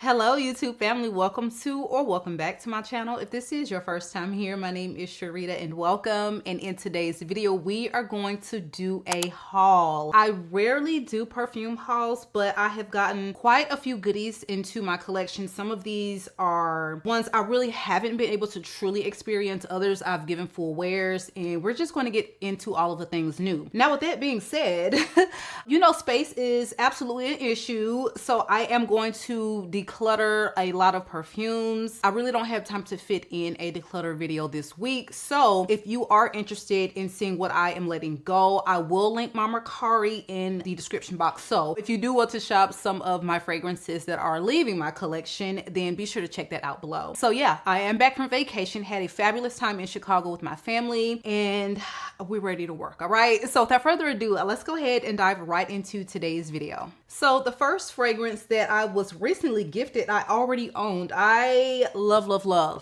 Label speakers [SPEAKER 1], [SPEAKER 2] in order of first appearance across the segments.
[SPEAKER 1] Hello YouTube family, welcome to or welcome back to my channel. If this is your first time here, my name is Sharita and welcome. And in today's video, we are going to do a haul. I rarely do perfume hauls, but I have gotten quite a few goodies into my collection. Some of these are ones I really haven't been able to truly experience. Others I've given full wears, and we're just going to get into all of the things new. Now with that being said, you know, space is absolutely an issue. So I am going to declutter a lot of perfumes. I really don't have time to fit in a declutter video this week. So if you are interested in seeing what I am letting go, I will link my Mercari in the description box. So if you do want to shop some of my fragrances that are leaving my collection, then be sure to check that out below. So yeah, I am back from vacation, had a fabulous time in Chicago with my family, and we're ready to work. All right. So without further ado, let's go ahead and dive right into today's video. So the first fragrance that I was recently gifted, I already owned. I love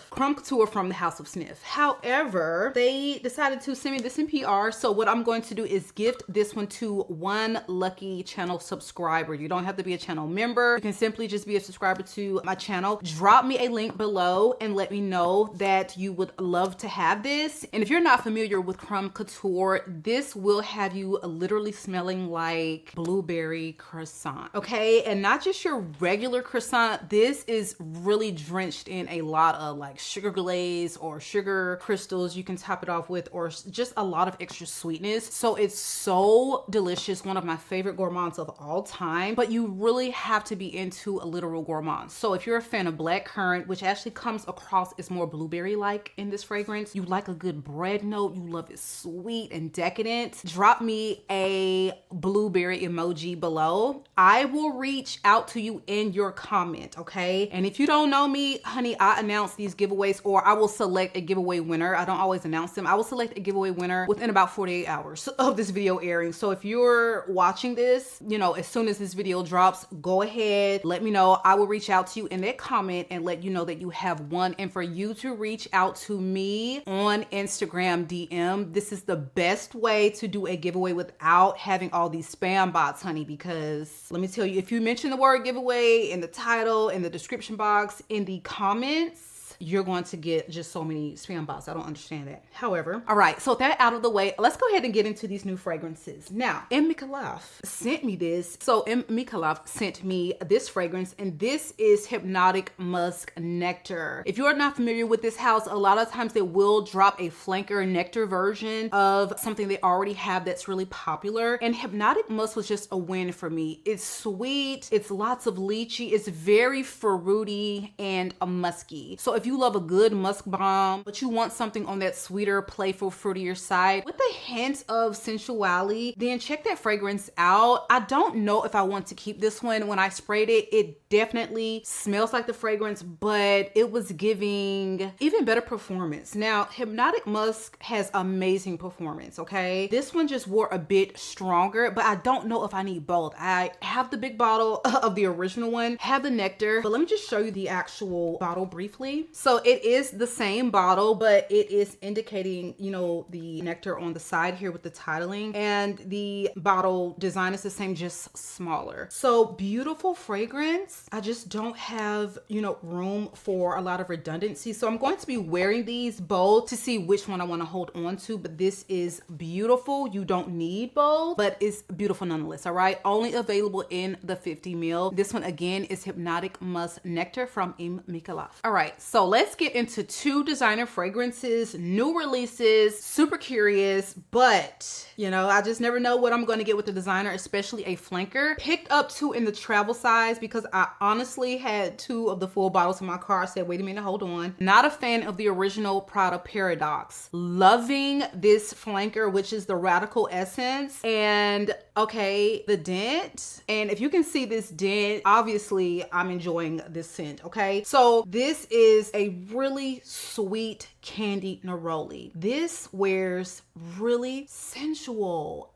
[SPEAKER 1] Crumb Couture from the House of Sniff. However, they decided to send me this in PR. So what I'm going to do is gift this one to one lucky channel subscriber. You don't have to be a channel member. You can simply just be a subscriber to my channel. Drop me a link below and let me know that you would love to have this. And if you're not familiar with Crumb Couture, this will have you literally smelling like blueberry croissant, okay? And not just your regular croissant. This is really drenched in a lot of like sugar glaze or sugar crystals you can top it off with, or just a lot of extra sweetness. So it's so delicious, one of my favorite gourmands of all time, but you really have to be into a literal gourmand. So if you're a fan of blackcurrant, which actually comes across as more blueberry-like in this fragrance, you like a good bread note, you love it sweet and decadent, drop me a blueberry emoji below. I will reach out to you in your comment, okay? And if you don't know me, honey, I announce these giveaways, or I will select a giveaway winner. I don't always announce them. I will select a giveaway winner within about 48 hours of this video airing. So if you're watching this, you know, as soon as this video drops, go ahead, let me know. I will reach out to you in that comment and let you know that you have won. And for you to reach out to me on Instagram DM, this is the best way to do a giveaway without having all these spam bots, honey, because let me tell you, if you mention the word giveaway in the title, in the description box, in the comments, you're going to get just so many spam bots. I don't understand that. However, all right, so with that out of the way, let's go ahead and get into these new fragrances. Now, Mikolaf sent me this. So Mikolaf sent me this fragrance, and this is Hypnotic Musk Nectar. If you're not familiar with this house, a lot of times they will drop a flanker nectar version of something they already have that's really popular. And Hypnotic Musk was just a win for me. It's sweet, it's lots of lychee, it's very fruity and musky. So if you love a good musk bomb, but you want something on that sweeter, playful, fruitier side with a hint of sensuality, then check that fragrance out. I don't know if I want to keep this one. When I sprayed it, it definitely smells like the fragrance, but it was giving even better performance. Now, Hypnotic Musk has amazing performance, okay? This one just wore a bit stronger, but I don't know if I need both. I have the big bottle of the original one, have the nectar, but let me just show you the actual bottle briefly. So it is the same bottle, but it is indicating, you know, the nectar on the side here with the titling, and the bottle design is the same, just smaller. So beautiful fragrance. I just don't have, you know, room for a lot of redundancy. So I'm going to be wearing these both to see which one I want to hold on to, but this is beautiful. You don't need both, but it's beautiful nonetheless. All right. Only available in the 50 ml. This one again is Hypnotic Musk Nectar from Mikolaf. All right. So let's get into two designer fragrances, new releases, super curious, but you know, I just never know what I'm going to get with the designer, especially a flanker. Picked up two in the travel size because I honestly had two of the full bottles in my car. I said, wait a minute, hold on. Not a fan of the original Prada Paradox. Loving this flanker, which is the Radical Essence. And okay, the dent. And if you can see this dent, obviously I'm enjoying this scent, okay? So this is a really sweet candy neroli. This wears really sensual.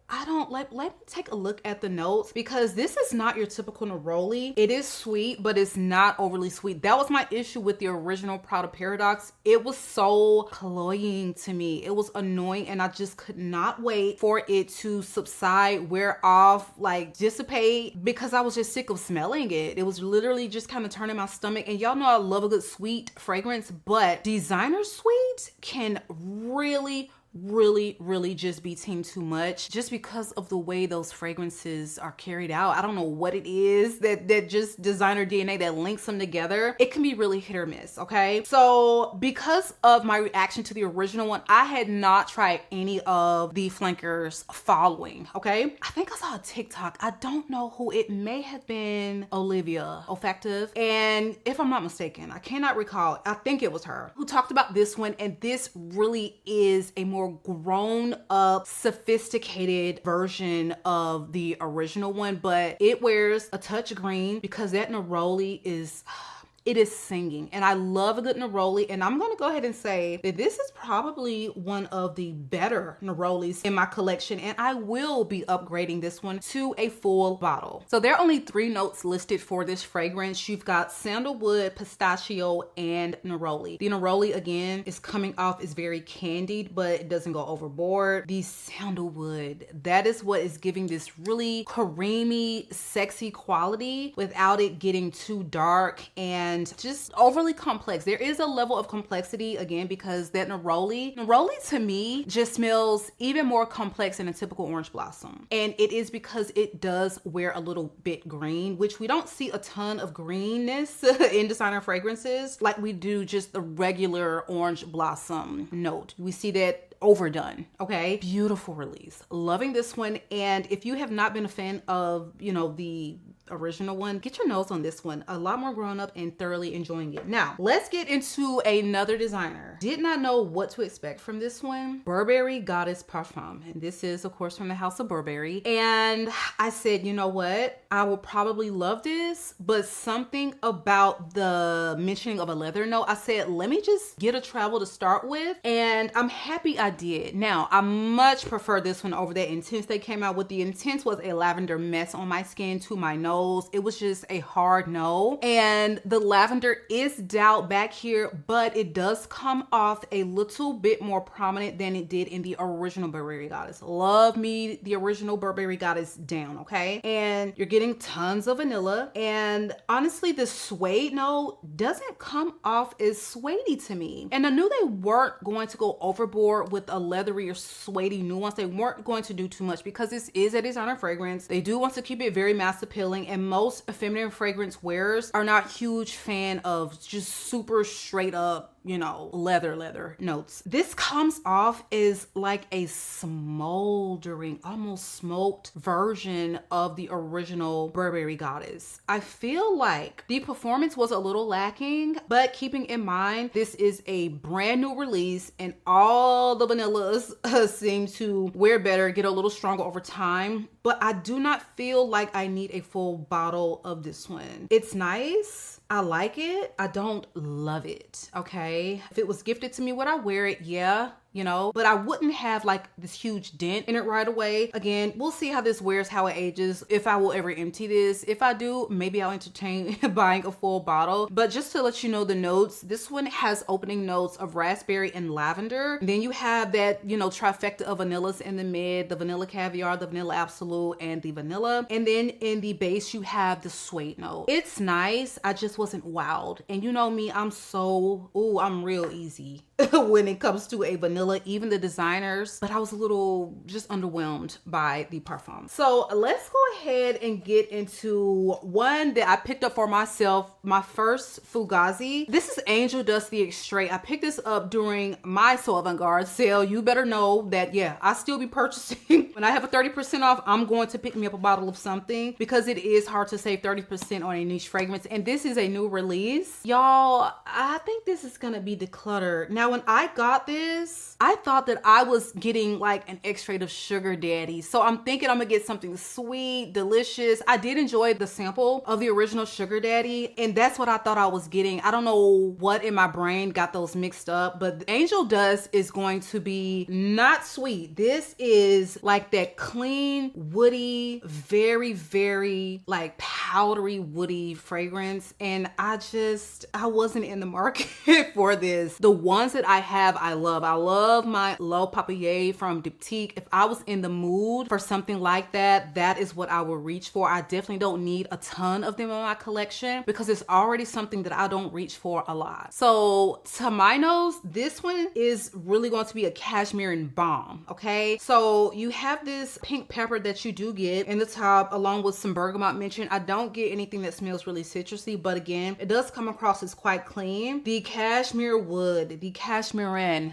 [SPEAKER 1] let me take a look at the notes, because this is not your typical neroli. It is sweet, but it's not overly sweet. That was my issue with the original Prada Paradox. It was so cloying to me. It was annoying, and I just could not wait for it to subside, wear off, like dissipate, because I was just sick of smelling it. It was literally just kind of turning my stomach. And y'all know I love a good sweet fragrance, but designer sweet can really just be team too much, just because of the way those fragrances are carried out. I don't know what it is that just designer DNA that links them together. It can be really hit or miss, okay? So because of my reaction to the original one, I had not tried any of the flankers following, okay? I think I saw a TikTok. I don't know who. It may have been Olivia Olfactive, and if I'm not mistaken, I cannot recall, I think it was her, who talked about this one. And this really is a more grown up, sophisticated version of the original one, but it wears a touch green because that neroli is, it is singing. And I love a good neroli, and I'm gonna go ahead and say that this is probably one of the better nerolis in my collection, and I will be upgrading this one to a full bottle. So there are only 3 notes listed for this fragrance. You've got sandalwood, pistachio, and neroli. The neroli, again, is coming off is very candied, but it doesn't go overboard. The sandalwood, that is what is giving this really creamy, sexy quality without it getting too dark and just overly complex. There is a level of complexity, again, because that neroli to me just smells even more complex than a typical orange blossom. And it is because it does wear a little bit green, which we don't see a ton of greenness in designer fragrances like we do just the regular orange blossom note. We see that overdone, okay? Beautiful release. Loving this one. And if you have not been a fan of, you know, the original one, get your nose on this one. A lot more grown up and thoroughly enjoying it. Now, let's get into another designer. Did not know what to expect from this one. Burberry Goddess Parfum. And this is, of course, from the house of Burberry. And I said, you know what? I will probably love this, but something about the mentioning of a leather note, I said, let me just get a travel to start with. And I'm happy I did. Now, I much prefer this one over that Intense they came out with. The Intense was a lavender mess on my skin to my nose. It was just a hard no. And the lavender is dialed back here, but it does come off a little bit more prominent than it did in the original Burberry Goddess. Love me the original Burberry Goddess down, okay? And you're getting tons of vanilla. And honestly, the suede note doesn't come off as suedey to me. And I knew they weren't going to go overboard with a leathery or suedey nuance. They weren't going to do too much because this is a designer fragrance. They do want to keep it very mass appealing, and most feminine fragrance wearers are not huge fan of just super straight up, you know, leather notes. This comes off as like a smoldering, almost smoked version of the original Burberry Goddess. I feel like the performance was a little lacking, but keeping in mind this is a brand new release and all the vanillas seem to wear better, get a little stronger over time, but I do not feel like I need a full bottle of this one. It's nice. I like it. I don't love it, okay? If it was gifted to me, would I wear it? Yeah, you know, but I wouldn't have like this huge dent in it right away. Again, we'll see how this wears, how it ages, if I will ever empty this. If I do, maybe I'll entertain buying a full bottle. But just to let you know the notes, this one has opening notes of raspberry and lavender. And then you have that, you know, trifecta of vanillas in the mid, the vanilla caviar, the vanilla absolute, and the vanilla. And then in the base, you have the suede note. It's nice. I just wasn't wowed. And you know me, I'm real easy when it comes to a vanilla, even the designers, but I was a little just underwhelmed by the Parfum. So let's go ahead and get into one that I picked up for myself, my first Fugazi. This is Angel Dust the Extrait. I picked this up during my So Avant-Garde sale. You better know that, yeah, I still be purchasing. When I have a 30% off, I'm going to pick me up a bottle of something because it is hard to save 30% on a niche fragrance. And this is a new release. Y'all, I think this is gonna be decluttered. Now, when I got this, I thought that I was getting like an extrait of Sugar Daddy. So I'm thinking I'm gonna get something sweet, delicious. I did enjoy the sample of the original Sugar Daddy, and that's what I thought I was getting. I don't know what in my brain got those mixed up, but Angel Dust is going to be not sweet. This is like like that clean, woody, very, very like powdery, woody fragrance. And I wasn't in the market for this. The ones that I have, I love. I love my L'Eau Papier from Diptyque. If I was in the mood for something like that, that is what I would reach for. I definitely don't need a ton of them in my collection because it's already something that I don't reach for a lot. So to my nose, this one is really going to be a cashmere and balm. Okay, so you have this pink pepper that you do get in the top along with some bergamot mention. I don't get anything that smells really citrusy, but again, it does come across as quite clean. The cashmere wood, the cashmerean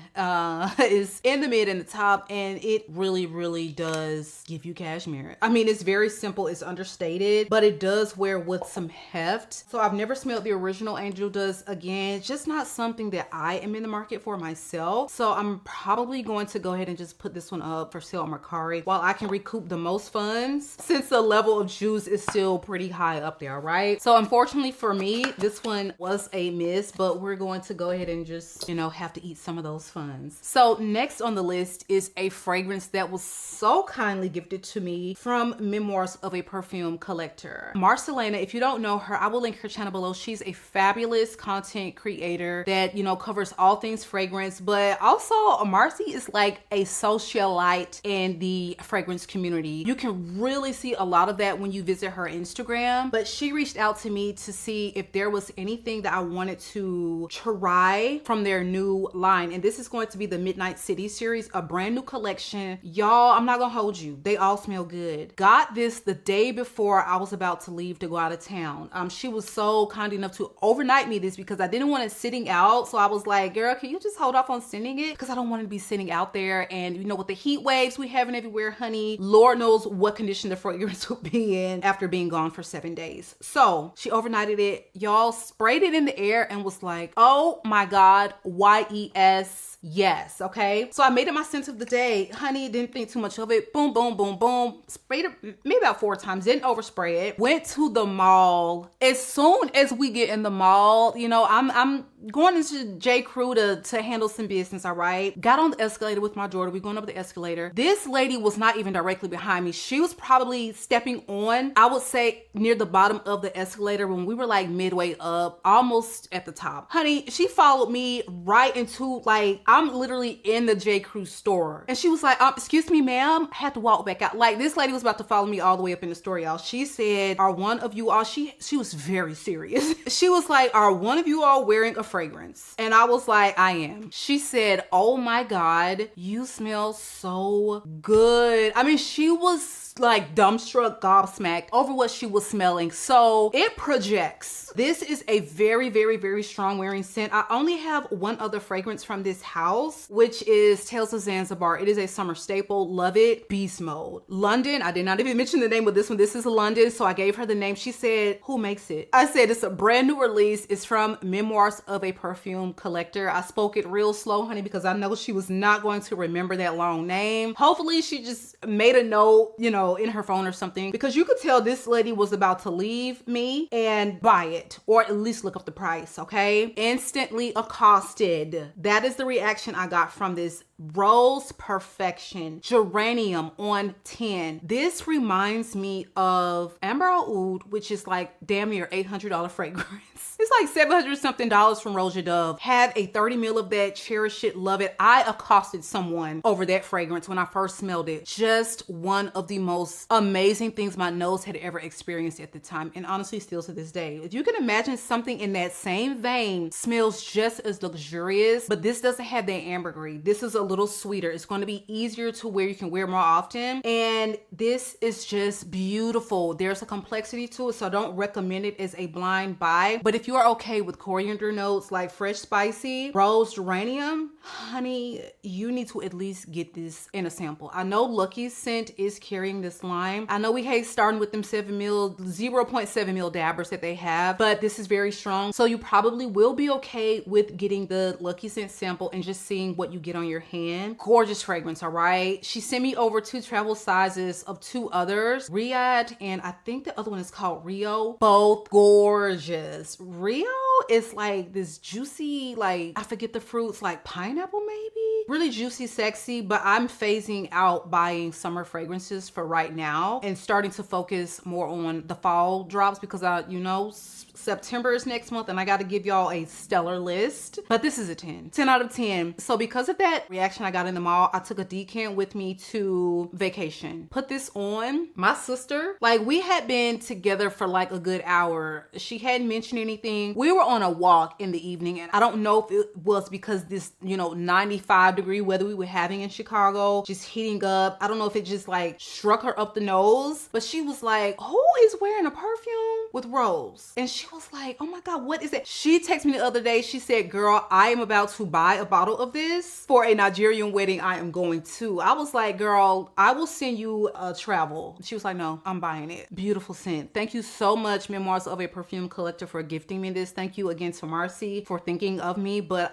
[SPEAKER 1] is in the mid and the top, and it really does give you cashmere. I mean, it's very simple, it's understated, but it does wear with some heft. So I've never smelled the original Angel Dust. Again, just not something that I am in the market for myself. So I'm probably going to go ahead and just put this one up for sale on Mercari while I can recoup the most funds, since the level of juice is still pretty high up there, right? So unfortunately for me, this one was a miss, but we're going to go ahead and just, you know, have to eat some of those funds. So next on the list is a fragrance that was so kindly gifted to me from Memoirs of a Perfume Collector. Marcelena, if you don't know her, I will link her channel below. She's a fabulous content creator that, you know, covers all things fragrance, but also Marcy is like a socialite in the fragrance community. You can really see a lot of that when you visit her Instagram, but she reached out to me to see if there was anything that I wanted to try from their new line. And this is going to be the Midnight City series, a brand new collection. Y'all, I'm not gonna hold you. They all smell good. Got this the day before I was about to leave to go out of town. She was so kind enough to overnight me this because I didn't want it sitting out. So I was like, girl, can you just hold off on sending it? Because I don't want it to be sitting out there. And you know, with the heat waves we having everywhere, honey, Lord knows what condition the fragrance would be in after being gone for 7 days. So she overnighted it. Y'all, sprayed it in the air and was like, oh my God, YES. Yes. Okay. So I made it my scent of the day. Honey, didn't think too much of it. Boom, boom, boom, boom. Sprayed it maybe about 4 times. Didn't overspray it. Went to the mall. As soon as we get in the mall, you know, I'm going into J. Crew to handle some business. All right. Got on the escalator with my daughter. We're going up the escalator. This lady was not even directly behind me. She was probably stepping on, I would say, near the bottom of the escalator when we were like midway up, almost at the top. Honey, she followed me right into, like, I'm literally in the J. Crew store. And she was like, excuse me, ma'am. I had to walk back out. Like, this lady was about to follow me all the way up in the store, y'all. She said, are one of you all, she was very serious. She was like, are one of you all wearing a fragrance? And I was like, I am. She said, oh my God, you smell so good. I mean, she was like dumbstruck, gobsmacked over what she was smelling. So it projects. This is a very strong wearing scent. I only have one other fragrance from this house, which is Tales of Zanzibar. It is a summer staple. Love it. Beast Mode. London. I did not even mention the name of this one. This is London. So I gave her the name. She said, who makes it? I said, it's a brand new release. It's from Memoirs of a Perfume Collector. I spoke it real slow, honey, because I know she was not going to remember that long name. Hopefully she just made a note, you know, in her phone or something, because you could tell this lady was about to leave me and buy it, or at least look up the price. Okay. Instantly accosted. That is the reaction I got from this. Rose Perfection Geranium on 10. This reminds me of Amber Oud, which is like damn near $800 fragrance. It's like $700 something from Roja Dove. Have a 30 ml of that. Cherish it. Love it. I accosted someone over that fragrance when I first smelled it. Just one of the most amazing things my nose had ever experienced at the time, and honestly still to this day. If you can imagine something in that same vein smells just as luxurious, but this doesn't have that ambergris. This is a little sweeter. It's going to be easier to wear. You can wear more often, and this is just beautiful. There's a complexity to it, so I don't recommend it as a blind buy. But if you are okay with coriander notes, like fresh spicy rose geranium, honey, you need to at least get this in a sample. I know Lucky Scent is carrying this line. I know we hate starting with them 0.7 mil dabbers that they have, but this is very strong, so you probably will be okay with getting the Lucky Scent sample and just seeing what you get on your hand. Gorgeous fragrance. All right, she sent me over 2 travel sizes of 2 others, Riyadh, and I think the other one is called Rio. Both gorgeous. Rio is like this juicy, like, I forget the fruits, like pineapple maybe. really juicy, sexy, but I'm phasing out buying summer fragrances for right now and starting to focus more on the fall drops because you know, September is next month and I got to give y'all a stellar list. But this is a 10 out of 10. So because of that reaction I got in the mall, I took a decant with me to vacation. Put this on. My sister, like, we had been together for like a good hour. She hadn't mentioned anything. We were on a walk in the evening, and I don't know if it was because this, you know, 95-degree weather we were having in Chicago just heating up. I don't know if it just like struck her up the nose, but she was like, who is wearing a perfume with rose? And she was like, oh my God, what is it? She texted me the other day. She said, girl, I am about to buy a bottle of this for a Nigerian wedding I am going to. I was like, girl, I will send you a travel. She was like, no, I'm buying it. Beautiful scent. Thank you so much, Memoirs of a Perfume Collector, for gifting me this. Thank you again to Marcy for thinking of me. But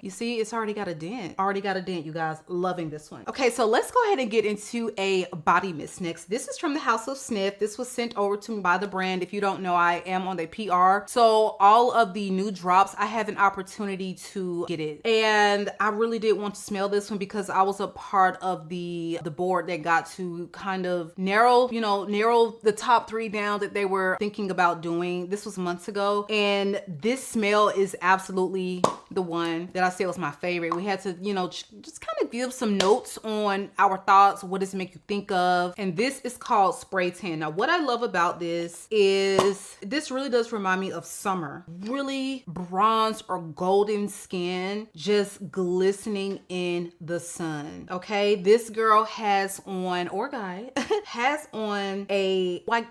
[SPEAKER 1] you see, it's already got a dent. Already got a dent, you guys. Loving this one. Okay, so let's go ahead and get into a body mist next. This is from the House of Sniff. This was sent over to me by the brand. If you don't know, I am on the PR. So all of the new drops, I have an opportunity to get it. And I really did want to smell this one because I was a part of the board that got to kind of narrow the top 3 down that they were thinking about doing. This was months ago. And this smell is absolutely the one that I said was my favorite. We had to, you know, just kind of give some notes on our thoughts. What does it make you think of? And this is called Spray Tan. Now, what I love about this is this really does remind me of summer. Really bronze or golden skin, just glistening in the sun. Okay, this girl has on, or guy, has on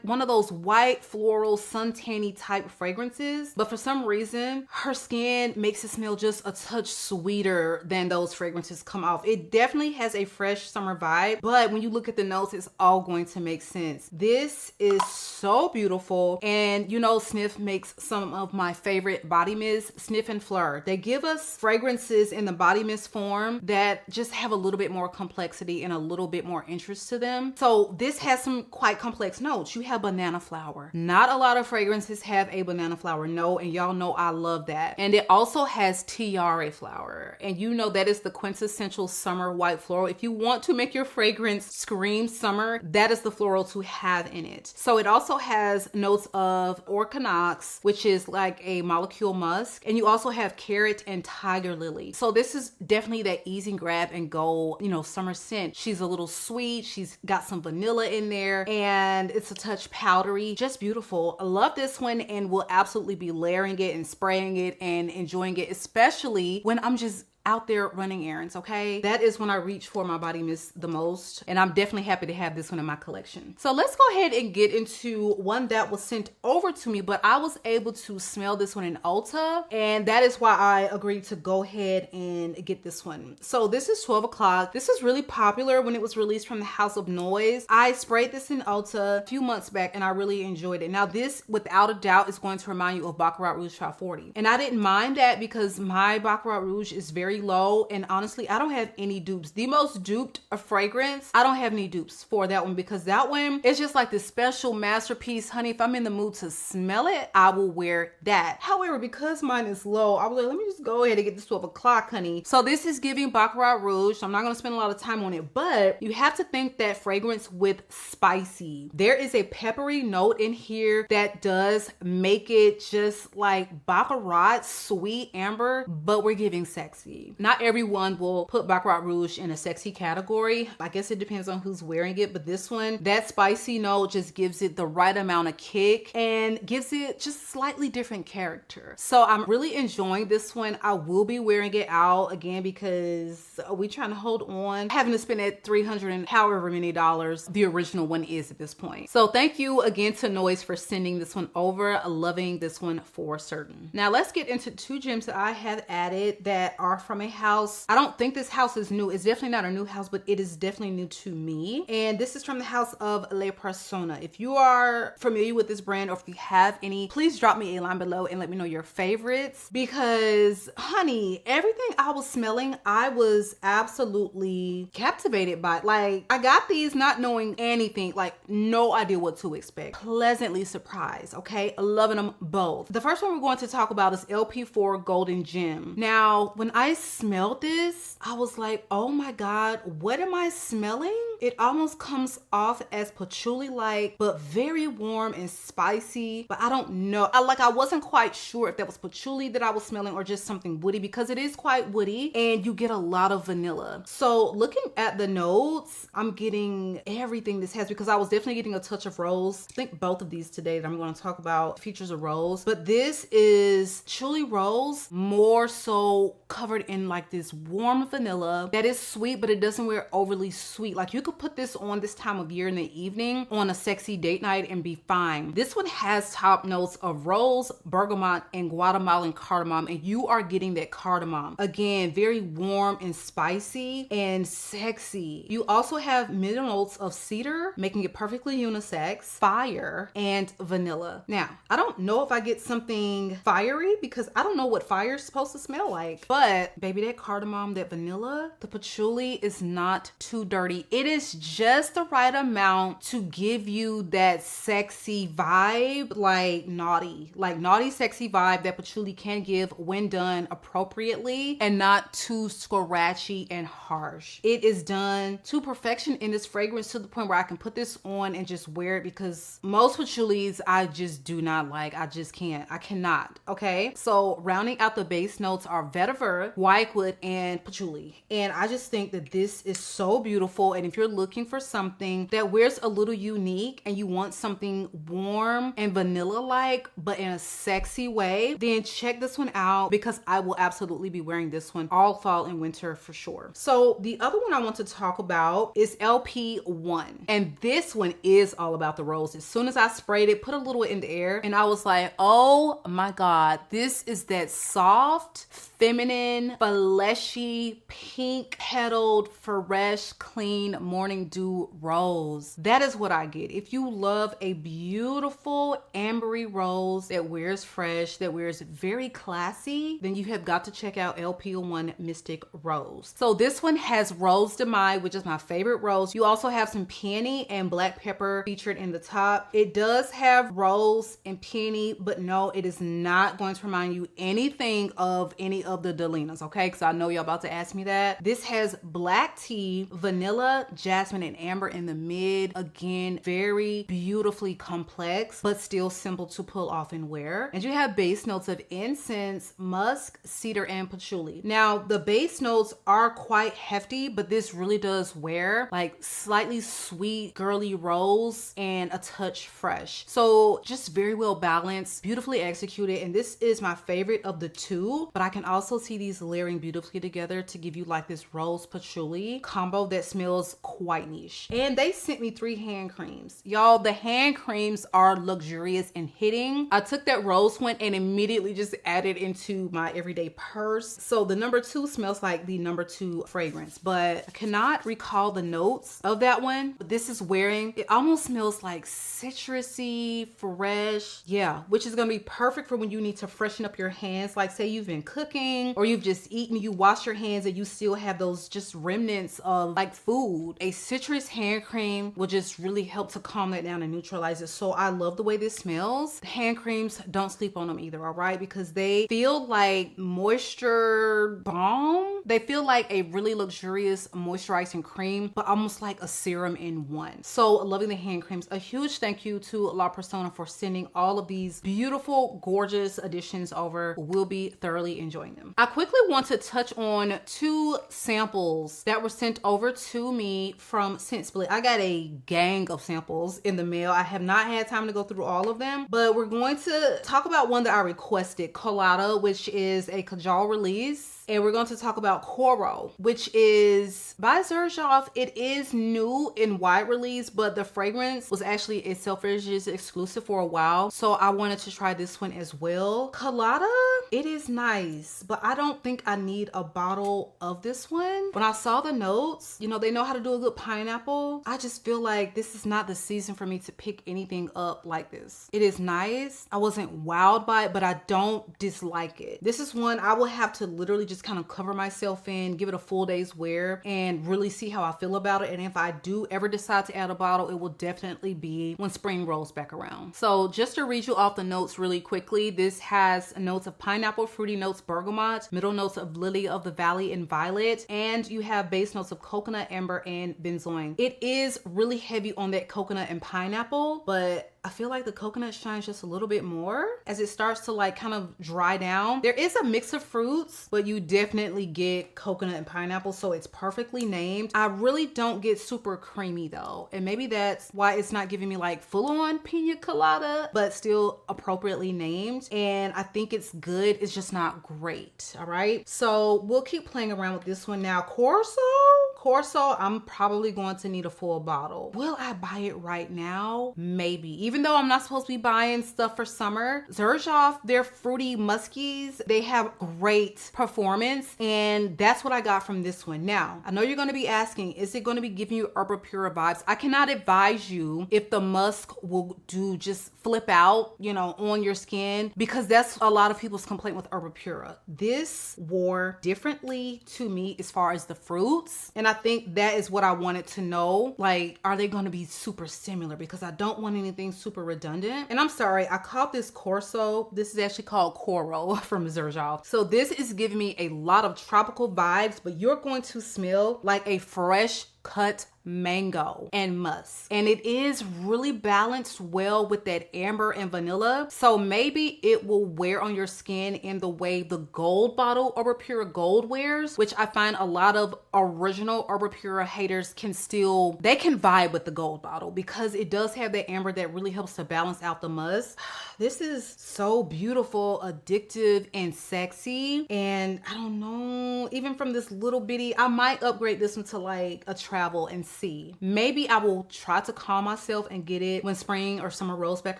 [SPEAKER 1] one of those white floral suntanny type fragrances, but for some reason her skin makes it smell just a touch sweeter than those fragrances come off. It definitely has a fresh summer vibe, but when you look at the notes, it's all going to make sense. This is so beautiful. And you know, Sniff makes some of my favorite body mists, Sniff and Fleur. They give us fragrances in the body mist form that just have a little bit more complexity and a little bit more interest to them. So this has some quite complex notes. You have banana flower. Not a lot of fragrances have a banana flower note, and y'all know I love that. And it also has tiare flower, and you know that is the quintessential summer white floral. If you want to make your fragrance scream summer, that is the floral to have in it. So it also has notes of orchanox, which is like a molecule musk, and you also have carrot and tiger lily. So this is definitely that easy grab and go, you know, summer scent. She's a little sweet. She's got some vanilla in there, and it's a touch powdery. Just beautiful. I love this one, and will absolutely be layering it and spraying it and enjoying it, especially when I'm just out there running errands. Okay, that is when I reach for my body mist the most, and I'm definitely happy to have this one in my collection. So let's go ahead and get into one that was sent over to me, but I was able to smell this one in Ulta, and that is why I agreed to go ahead and get this one. So this is 12 o'clock. This was really popular when it was released from the House of Noise. I sprayed this in Ulta a few months back, and I really enjoyed it. Now this, without a doubt, is going to remind you of Baccarat Rouge Top 40, and I didn't mind that because my Baccarat Rouge is very low, and honestly I don't have any dupes. The most duped fragrance, I don't have any dupes for that one, because that one is just like this special masterpiece. Honey, if I'm in the mood to smell it, I will wear that. However, because mine is low, I was like, let me just go ahead and get this 12 o'clock, honey. So this is giving Baccarat Rouge, so I'm not going to spend a lot of time on it, but you have to think that fragrance with spicy. There is a peppery note in here that does make it just like Baccarat sweet amber, but we're giving sexy. Not everyone will put Baccarat Rouge in a sexy category. I guess it depends on who's wearing it, but this one, that spicy note just gives it the right amount of kick and gives it just slightly different character. So I'm really enjoying this one. I will be wearing it out again because we trying to hold on, having to spend that $300 and however many dollars the original one is at this point. So thank you again to Noise for sending this one over. Loving this one for certain. Now let's get into 2 gems that I have added that are from a house. I don't think this house is new. It's definitely not a new house, but it is definitely new to me. And this is from the house of Le Persona. If you are familiar with this brand, or if you have any, please drop me a line below and let me know your favorites, because honey, everything I was smelling, I was absolutely captivated by. Like, I got these not knowing anything, like no idea what to expect. Pleasantly surprised. Okay, loving them both. The first one we're going to talk about is LP4 Golden Gem. Now, when I smelled this, I was like, oh my God, what am I smelling? It almost comes off as patchouli-like, but very warm and spicy. But I don't know. I wasn't quite sure if that was patchouli that I was smelling or just something woody, because it is quite woody and you get a lot of vanilla. So looking at the notes, I'm getting everything this has, because I was definitely getting a touch of rose. I think both of these today that I'm going to talk about features of rose, but this is truly rose, more so covered in like this warm vanilla that is sweet, but it doesn't wear overly sweet. Like you could put this on this time of year in the evening on a sexy date night and be fine. This one has top notes of rose, bergamot, and Guatemalan cardamom, and you are getting that cardamom. Again, very warm and spicy and sexy. You also have middle notes of cedar, making it perfectly unisex, fire, and vanilla. Now, I don't know if I get something fiery because I don't know what fire is supposed to smell like, but baby, that cardamom, that vanilla, the patchouli is not too dirty. It is just the right amount to give you that sexy vibe, like naughty sexy vibe that patchouli can give when done appropriately and not too scratchy and harsh. It is done to perfection in this fragrance, to the point where I can put this on and just wear it, because most patchoulis I just do not like. I just can't. I cannot. Okay. So rounding out the base notes are vetiver, whitewood, and patchouli. And I just think that this is so beautiful. And if you're looking for something that wears a little unique and you want something warm and vanilla-like, but in a sexy way, then check this one out, because I will absolutely be wearing this one all fall and winter for sure. So the other one I want to talk about is LP1. And this one is all about the rose. As soon as I sprayed it, put a little in the air, and I was like, oh my God, this is that soft, feminine, fleshy, pink petaled, fresh, clean morning dew rose. That is what I get. If you love a beautiful ambery rose that wears fresh, that wears very classy, then you have got to check out LP1 Mystic Rose. So this one has Rose de Mai, which is my favorite rose. You also have some peony and black pepper featured in the top. It does have rose and peony, but no, it is not going to remind you anything of any of the Delinas, okay? Because I know y'all about to ask me that. This has black tea, vanilla, jasmine, and amber in the mid. Again, very beautifully complex, but still simple to pull off and wear. And you have base notes of incense, musk, cedar, and patchouli. Now, the base notes are quite hefty, but this really does wear like slightly sweet, girly rose and a touch fresh. So just very well balanced, beautifully executed. And this is my favorite of the two, but I can also see these layering beautifully together to give you like this rose patchouli combo that smells quite niche. And they sent me 3 hand creams. Y'all, the hand creams are luxurious and hitting. I took that rose one and immediately just added into my everyday purse. So the number 2 smells like the number 2 fragrance, but I cannot recall the notes of that one. But this is wearing, it almost smells like citrusy, fresh. Yeah, which is gonna be perfect for when you need to freshen up your hands. Like say you've been cooking or you've just eaten, you wash your hands and you still have those just remnants of like food. A citrus hand cream will just really help to calm that down and neutralize it. So I love the way this smells. The hand creams, don't sleep on them either, all right? Because they feel like moisture balm. They feel like a really luxurious moisturizing cream, but almost like a serum in one. So loving the hand creams. A huge thank you to La Persona for sending all of these beautiful, gorgeous additions over. We'll be thoroughly enjoying them. I quickly want to touch on 2 samples that were sent over to me from Scent Split. I got a gang of samples in the mail. I have not had time to go through all of them, but we're going to talk about one that I requested, Colada, which is a Kajal release. And we're going to talk about Coro, which is by Xerjoff. It is new in wide release, but the fragrance was actually a Selfridges exclusive for a while. So I wanted to try this one as well. Colada, it is nice, but I don't think I need a bottle of this one. When I saw the notes, you know, they know how to do a good pineapple. I just feel like this is not the season for me to pick anything up like this. It is nice. I wasn't wowed by it, but I don't dislike it. This is one I will have to literally just just kind of cover myself in, give it a full day's wear, and really see how I feel about it. And if I do ever decide to add a bottle, it will definitely be when spring rolls back around. So just to read you off the notes really quickly, this has notes of pineapple, fruity notes, bergamot, middle notes of lily of the valley and violet, and you have base notes of coconut, amber, and benzoin. It is really heavy on that coconut and pineapple, but I feel like the coconut shines just a little bit more as it starts to like kind of dry down. There is a mix of fruits, but you definitely get coconut and pineapple, so it's perfectly named. I really don't get super creamy though, and maybe that's why it's not giving me like full-on pina colada, but still appropriately named. And I think it's good, it's just not great. All right, so we'll keep playing around with this one now. Corso, I'm probably going to need a full bottle. Will I buy it right now? Maybe. Even though I'm not supposed to be buying stuff for summer. Xerjoff, their fruity muskies, they have great performance, and that's what I got from this one. Now, I know you're gonna be asking, is it gonna be giving you Herba Pura vibes? I cannot advise you if the musk will do just flip out, you know, on your skin, because that's a lot of people's complaint with Herba Pura. This wore differently to me as far as the fruits, and I think that is what I wanted to know. Like, are they going to be super similar? Because I don't want anything super redundant. And I'm sorry, I called this Corso. This is actually called Coro from Xerjoff. So this is giving me a lot of tropical vibes, but you're going to smell like a fresh cut mango and musk, and it is really balanced well with that amber and vanilla, so maybe it will wear on your skin in the way the gold bottle Herba Pura Gold wears, which I find a lot of original Herba Pura haters can still, they can vibe with the gold bottle because it does have that amber that really helps to balance out the musk. This is so beautiful, addictive, and sexy, and I don't know, even from this little bitty, I might upgrade this one to like a travel and see. Maybe I will try to calm myself and get it when spring or summer rolls back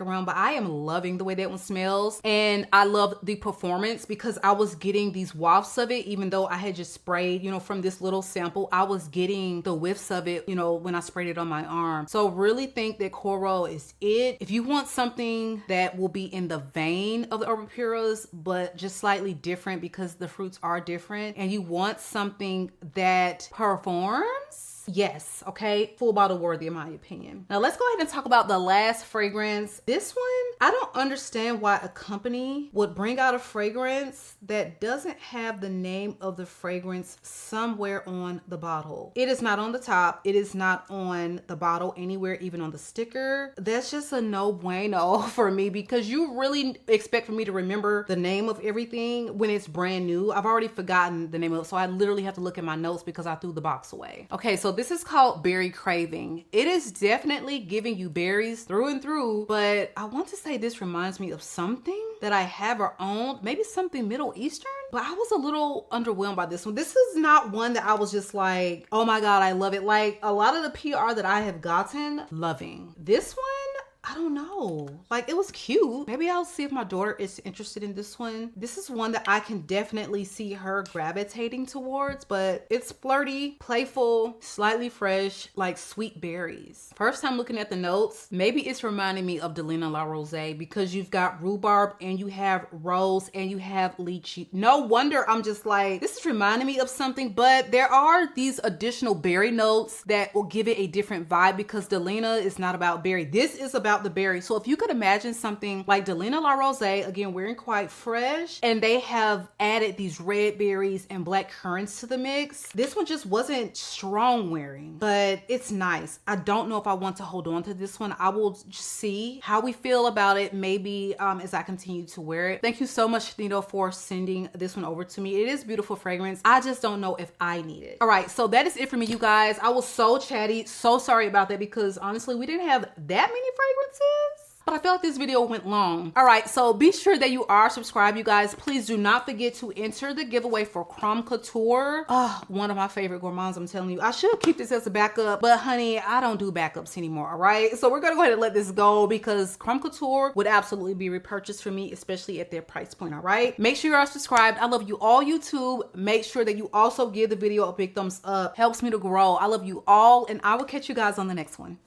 [SPEAKER 1] around, but I am loving the way that one smells, and I love the performance because I was getting these wafts of it even though I had just sprayed, you know, from this little sample. I was getting the whiffs of it, you know, when I sprayed it on my arm. So really think that Coro is it. If you want something that will be in the vein of the Herba Puras, but just slightly different because the fruits are different, and you want something that performs, yes, okay, full bottle worthy in my opinion. Now let's go ahead and talk about the last fragrance. This one, I don't understand why a company would bring out a fragrance that doesn't have the name of the fragrance somewhere on the bottle. It is not on the top, it is not on the bottle anywhere, even on the sticker. That's just a no bueno for me, because you really expect for me to remember the name of everything when it's brand new. I've already forgotten the name of it, so I literally have to look at my notes because I threw the box away. Okay, so this is called Berry Craving. It is definitely giving you berries through and through, but I want to say this reminds me of something that I have or own, maybe something Middle Eastern, but I was a little underwhelmed by this one. This is not one that I was just like, oh my God, I love it. Like a lot of the PR that I have gotten, loving. This one, I don't know, like it was cute. Maybe I'll see if my daughter is interested in this one. This is one that I can definitely see her gravitating towards, but it's flirty, playful, slightly fresh, like sweet berries. First time looking at the notes, maybe it's reminding me of Delina La Rose because you've got rhubarb and you have rose and you have lychee. No wonder I'm just like, this is reminding me of something, but there are these additional berry notes that will give it a different vibe because Delina is not about berry. This is about the berry. So if you could imagine something like Delina La Rose, again, wearing quite fresh, and they have added these red berries and black currants to the mix. This one just wasn't strong wearing, but it's nice. I don't know if I want to hold on to this one. I will just see how we feel about it maybe as I continue to wear it. Thank you so much, Nito, for sending this one over to me. It is beautiful fragrance. I just don't know if I need it. All right, so that is it for me, you guys. I was so chatty, so sorry about that because honestly, we didn't have that many fragrances. But I feel like this video went long. All right, so be sure that you are subscribed, you guys. Please do not forget to enter the giveaway for Creme Couture. Oh, one of my favorite gourmands, I'm telling you. I should keep this as a backup, but honey, I don't do backups anymore, all right? So we're gonna go ahead and let this go because Creme Couture would absolutely be repurchased for me, especially at their price point, all right? Make sure you are subscribed. I love you all, YouTube. Make sure that you also give the video a big thumbs up. Helps me to grow. I love you all, and I will catch you guys on the next one.